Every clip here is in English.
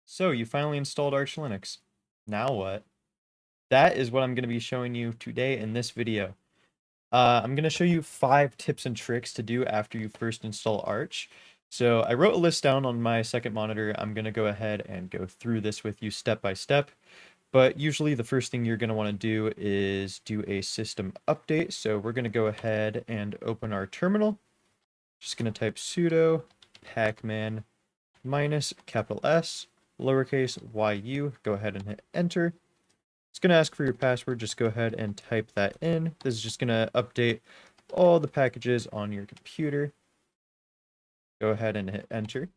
So you finally installed Arch Linux. Now what? That is what I'm going to be showing you today in this video. I'm going to show you 5 tips and tricks to do after you first install Arch. So I wrote a list down on my second monitor. I'm going to go ahead and go through this with you step by step. But usually the first thing you're going to want to do is do a system update. So we're going to go ahead and open our terminal. Just going to type sudo pacman minus capital S lowercase yu. Go ahead and hit enter. It's going to ask for your password. Just go ahead and type that in. This is just going to update all the packages on your computer. Go ahead and hit enter.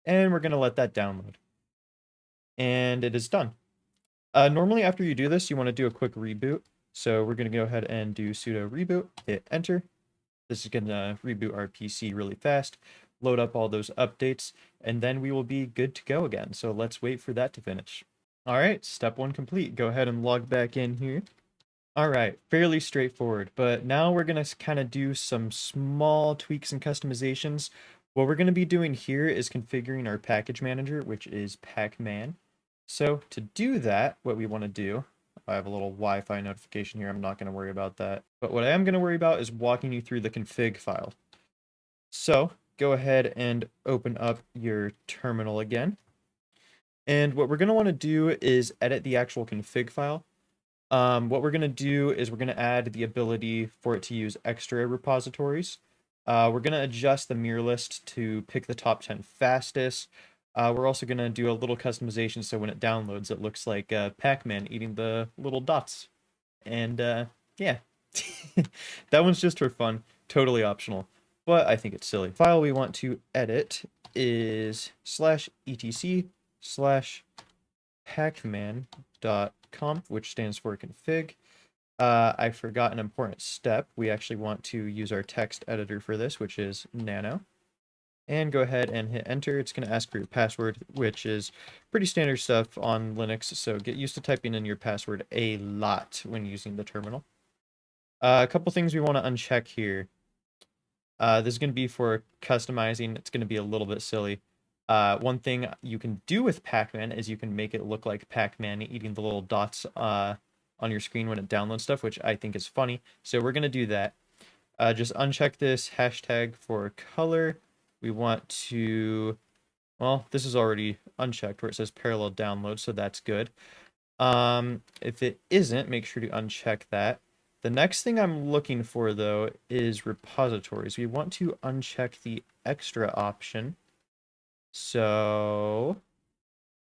And we're going to let that download. And it is done. Normally after you do this, you want to do a quick reboot. So we're going to go ahead and do sudo reboot, hit enter. This is going to reboot our PC really fast, load up all those updates, and then we will be good to go again. So let's wait for that to finish. All right, step 1 complete. Go ahead and log back in here. All right, fairly straightforward, but now we're going to kind of do some small tweaks and customizations. What we're going to be doing here is configuring our package manager, which is Pacman. So to do that, what we want to do, I have a little Wi-Fi notification here. I'm not going to worry about that. But what I am going to worry about is walking you through the config file. So go ahead and open up your terminal again. And what we're going to want to do is edit the actual config file. What we're going to do is we're going to add the ability for it to use extra repositories. We're going to adjust the mirror list to pick the top 10 fastest. We're also going to do a little customization so when it downloads, it looks like Pac-Man eating the little dots. And yeah, that one's just for fun, totally optional, but I think it's silly. The file we want to edit is /etc/pacman.conf, which stands for config. I forgot an important step. We actually want to use our text editor for this, which is nano. And go ahead and hit enter. It's going to ask for your password, which is pretty standard stuff on Linux, so get used to typing in your password a lot when using the terminal. A couple things we want to uncheck here. This is going to be for customizing. It's going to be a little bit silly. One thing you can do with Pacman is you can make it look like Pac-Man eating the little dots on your screen when it downloads stuff, which I think is funny. So we're going to do that. Just uncheck this hashtag for color. We want to, well, this is already unchecked where it says parallel download, so that's good. If it isn't, make sure to uncheck that. The next thing I'm looking for, though, is repositories. We want to uncheck the extra option. So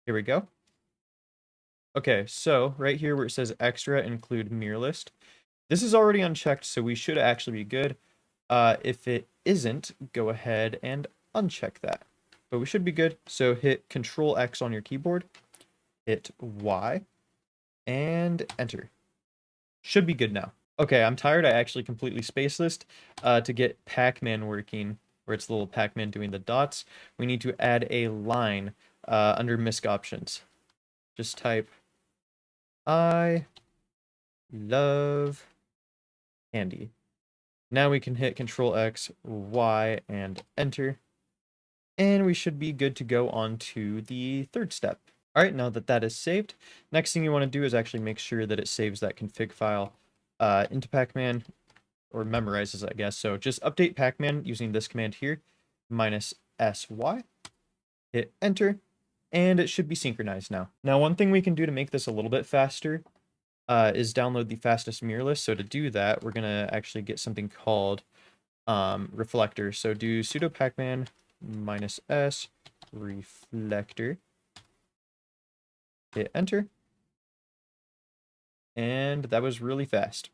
here we go. Okay, so right here where it says extra, include mirror list. This is already unchecked, so we should actually be good. If it isn't, go ahead and uncheck that. But we should be good. So hit Control X on your keyboard, hit Y, and enter. Should be good now. Okay, I'm tired. I actually completely spaced this. To get Pacman working, where it's the little Pacman doing the dots, we need to add a line under misc options. Just type, I love candy. Now we can hit Control X, Y, and enter. And we should be good to go on to the third step. All right, now that that is saved, next thing you want to do is actually make sure that it saves that config file into Pacman, or memorizes, I guess. So just update Pacman using this command here, -sy, hit enter, and it should be synchronized now. Now, one thing we can do to make this a little bit faster is download the fastest mirror list. So to do that, we're going to actually get something called reflector. So do sudo pacman -s reflector, hit enter, and that was really fast.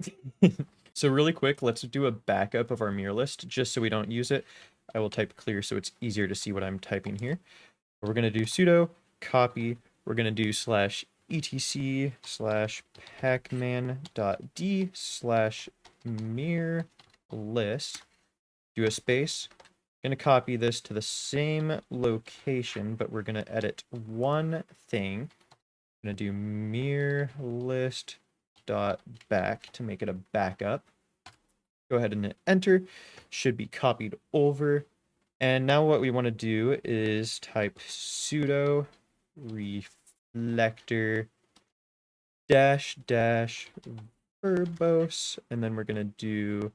So really quick, let's do a backup of our mirror list just so we don't use it. I will type clear so it's easier to see what I'm typing here. We're going to do sudo copy. We're going to do /etc/pacman.d/mirror list. Do a space. Going to copy this to the same location, but we're going to edit one thing. I'm going to do mirror list dot back to make it a backup. Go ahead and hit enter. Should be copied over. And now what we want to do is type sudo reflector dash dash verbose, and then we're gonna do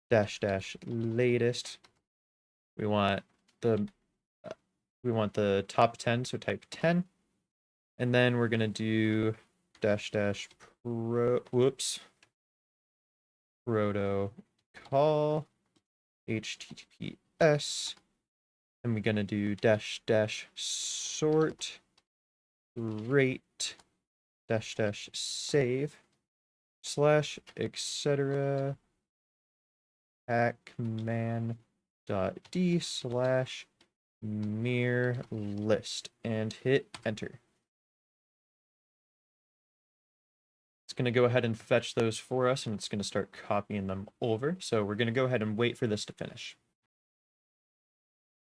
dash dash latest. We want the top 10, so type 10, and then we're gonna do dash dash protocol HTTPS, and we're gonna do dash dash sort rate dash dash save slash etc Pacman .d slash mirror list and hit enter. It's going to go ahead and fetch those for us, and it's going to start copying them over. So we're going to go ahead and wait for this to finish.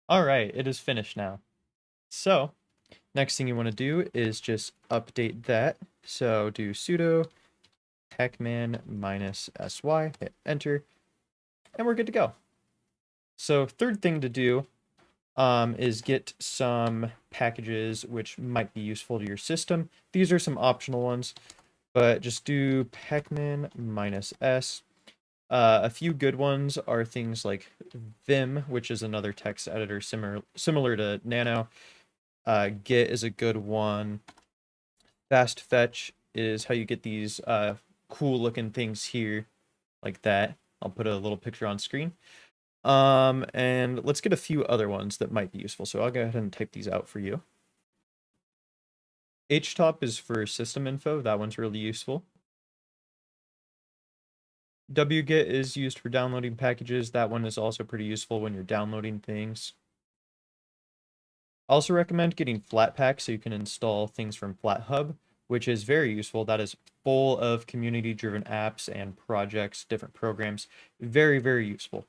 All right, it is finished now. So next thing you want to do is just update that. So do sudo pacman -sy, hit enter, and we're good to go. So third thing to do is get some packages which might be useful to your system. These are some optional ones, but just do pacman -s. A few good ones are things like Vim, which is another text editor similar to Nano. Git is a good one. Fast fetch is how you get these cool looking things here, like that. I'll put a little picture on screen. And let's get a few other ones that might be useful. So I'll go ahead and type these out for you. htop is for system info. That one's really useful. wget is used for downloading packages. That one is also pretty useful when you're downloading things. I also recommend getting Flatpak so you can install things from FlatHub, which is very useful. That is full of community-driven apps and projects, different programs. Very, very useful.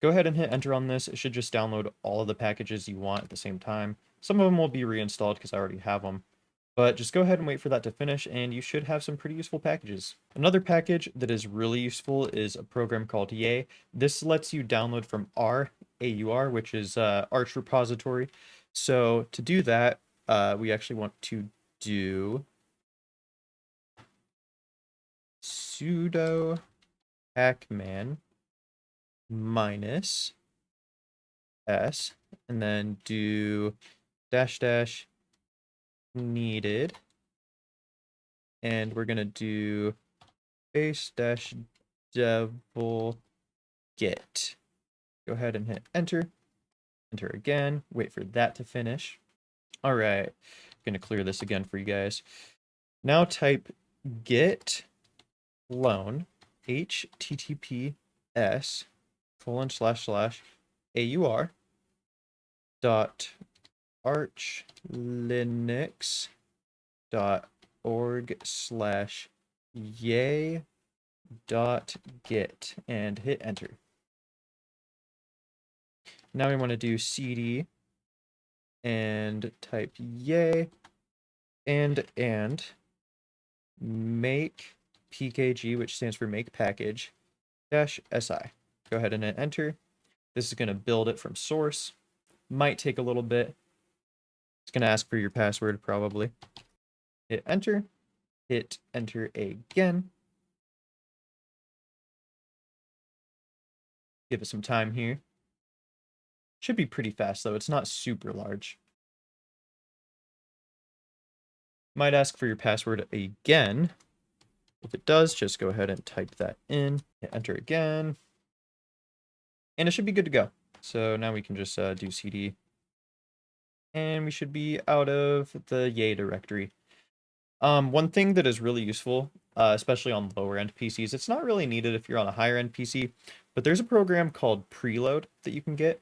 Go ahead and hit enter on this. It should just download all of the packages you want at the same time. Some of them will be reinstalled because I already have them. But just go ahead and wait for that to finish, and you should have some pretty useful packages. Another package that is really useful is a program called Yay. This lets you download from AUR, which is Arch repository. So to do that, we actually want to do sudo pacman -s, and then do dash dash needed, and we're gonna do base dash devil get. Go ahead and hit enter. Enter again. Wait for that to finish. All right, gonna clear this again for you guys. Now type get clone https :// dot archlinux.org/yay.get and hit enter. Now we want to do cd and type yay and make pkg, which stands for make package -si. Go ahead and hit enter. This is going to build it from source. Might take a little bit. It's going to ask for your password probably. Hit enter. Hit enter again. Give it some time here. Should be pretty fast though. It's not super large. Might ask for your password again. If it does, just go ahead and type that in. Hit enter again. And it should be good to go. So now we can just do cd. And we should be out of the yay directory. One thing that is really useful, especially on lower end PCs, it's not really needed if you're on a higher end PC, but there's a program called Preload that you can get.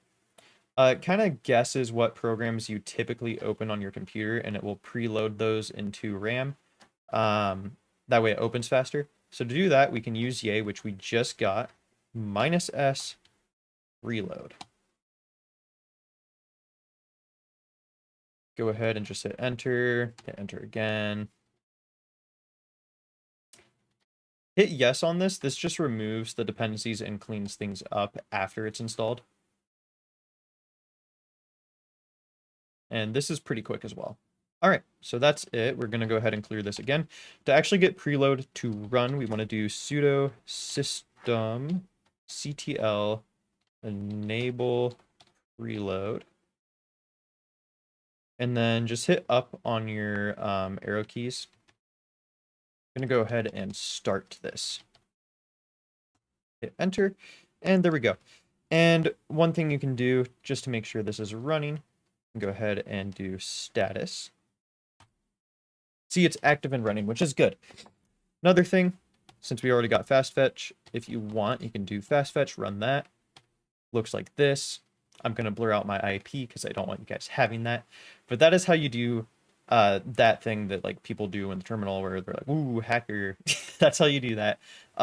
It kind of guesses what programs you typically open on your computer, and it will preload those into RAM. That way it opens faster. So to do that, we can use Yay, which we just got, -s reload. Go ahead and just hit enter again. Hit yes on this. This just removes the dependencies and cleans things up after it's installed. and this is pretty quick as well. All right, so that's it. We're gonna go ahead and clear this again. To actually get preload to run, we want to do sudo system ctl enable preload, and then just hit up on your arrow keys. I'm gonna go ahead and start this. Hit enter, and there we go. And one thing you can do just to make sure this is running, go ahead and do status. See, it's active and running, which is good. Another thing, since we already got fast fetch, if you want, you can do fast fetch, run that. Looks like this. I'm going to blur out my IP because I don't want you guys having that. But that is how you do that thing that like people do in the terminal where they're like, ooh, hacker. That's how you do that.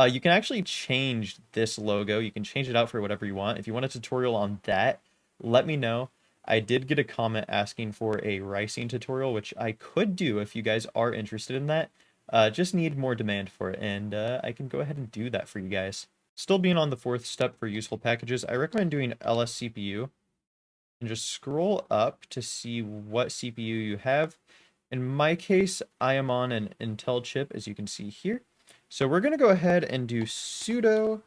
You can actually change this logo. You can change it out for whatever you want. If you want a tutorial on that, let me know. I did get a comment asking for a ricing tutorial, which I could do if you guys are interested in that. Just need more demand for it, and I can go ahead and do that for you guys. Still being on the fourth step for useful packages, I recommend doing lscpu and just scroll up to see what CPU you have. In my case, I am on an Intel chip, as you can see here. So we're going to go ahead and do sudo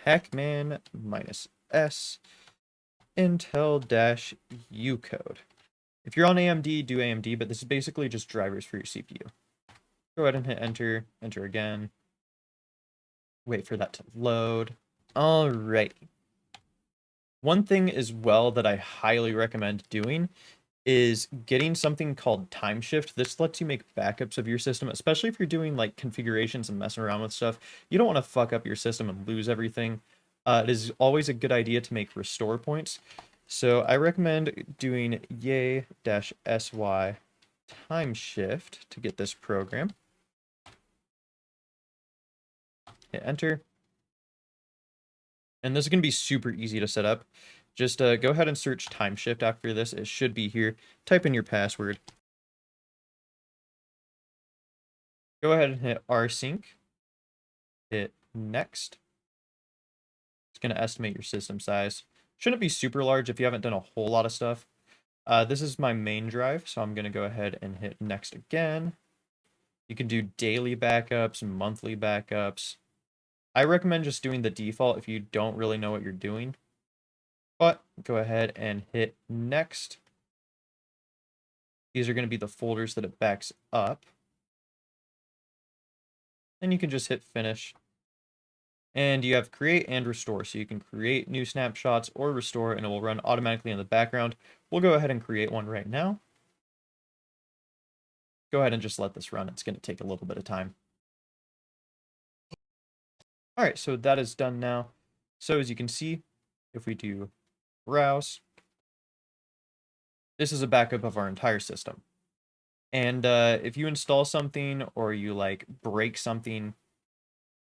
pacman -s intel-u code. If you're on AMD, do AMD, but this is basically just drivers for your CPU. Go ahead and hit enter, enter again. Wait for that to load. Alright. One thing as well that I highly recommend doing is getting something called Timeshift. This lets you make backups of your system, especially if you're doing like configurations and messing around with stuff. You don't want to fuck up your system and lose everything. It is always a good idea to make restore points. So I recommend doing yay-sy timeshift to get this program. Hit enter. And this is going to be super easy to set up. Just go ahead and search Timeshift after this. It should be here. Type in your password. Go ahead and hit rsync. Hit next. It's going to estimate your system size. Shouldn't be super large if you haven't done a whole lot of stuff. This is my main drive, so I'm going to go ahead and hit next again. You can do daily backups, monthly backups. I recommend just doing the default if you don't really know what you're doing. But go ahead and hit next. These are going to be the folders that it backs up. And you can just hit finish. And you have create and restore. So you can create new snapshots or restore, and it will run automatically in the background. We'll go ahead and create one right now. Go ahead and just let this run. It's going to take a little bit of time. All right, so that is done now. So as you can see, if we do browse, this is a backup of our entire system. And if you install something or you like break something,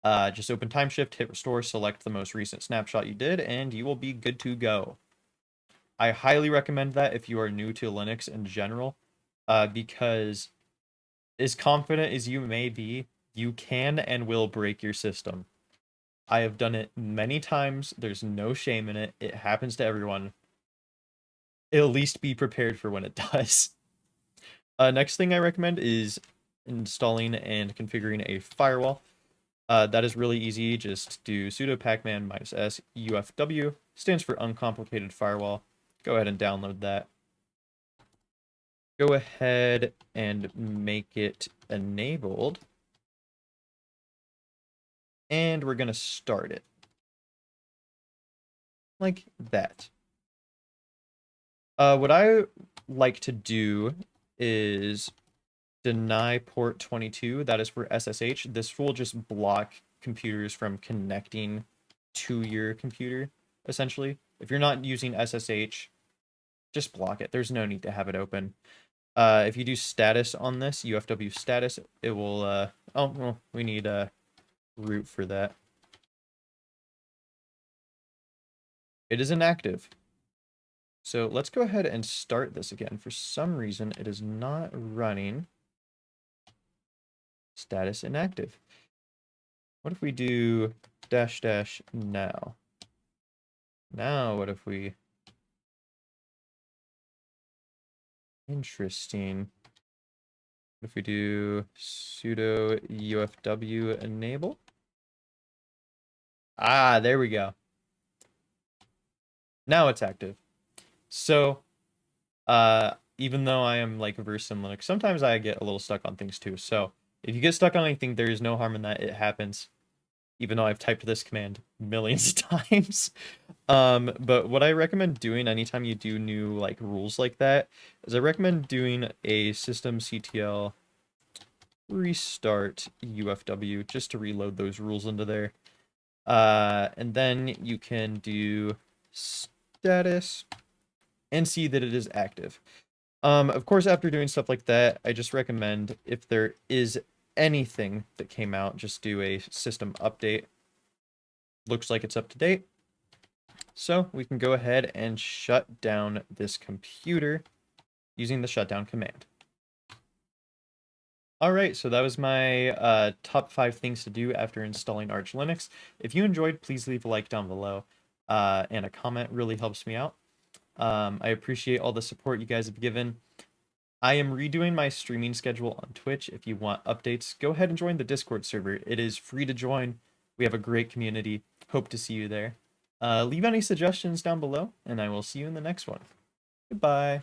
just open Timeshift, hit restore, select the most recent snapshot you did, and you will be good to go. I highly recommend that if you are new to Linux in general, because as confident as you may be, you can and will break your system. I have done it many times. There's no shame in it. It happens to everyone. At least be prepared for when it does. Next thing I recommend is installing and configuring a firewall. That is really easy. Just do sudo pacman -s ufw. Stands for uncomplicated firewall. Go ahead and download that. Go ahead and make it enabled. And we're going to start it. Like that. What I like to do is deny port 22. That is for SSH. This will just block computers from connecting to your computer, essentially. If you're not using SSH, just block it. There's no need to have it open. If you do status on this, UFW status, it will, oh, well, we need a root for that. It is inactive. So let's go ahead and start this again. For some reason, it is not running. Status inactive. What if we do -- now? Now, what if we Interesting. What if we do sudo ufw enable? Ah, there we go. Now it's active. So, even though I am like versed in Linux, sometimes I get a little stuck on things too. So if you get stuck on anything, there is no harm in that. It happens, even though I've typed this command millions of times. But what I recommend doing anytime you do new like rules like that is I recommend doing a systemctl restart UFW just to reload those rules into there. And then you can do status and see that it is active. Of course, after doing stuff like that, I just recommend if there is anything that came out, just do a system update. Looks like it's up to date. So we can go ahead and shut down this computer using the shutdown command. All right, so that was my top 5 things to do after installing Arch Linux. If you enjoyed, please leave a like down below, and a comment really helps me out. I appreciate all the support you guys have given. I am redoing my streaming schedule on Twitch. If you want updates, go ahead and join the Discord server. It is free to join. We have a great community. Hope to see you there. Leave any suggestions down below, and I will see you in the next one. Goodbye.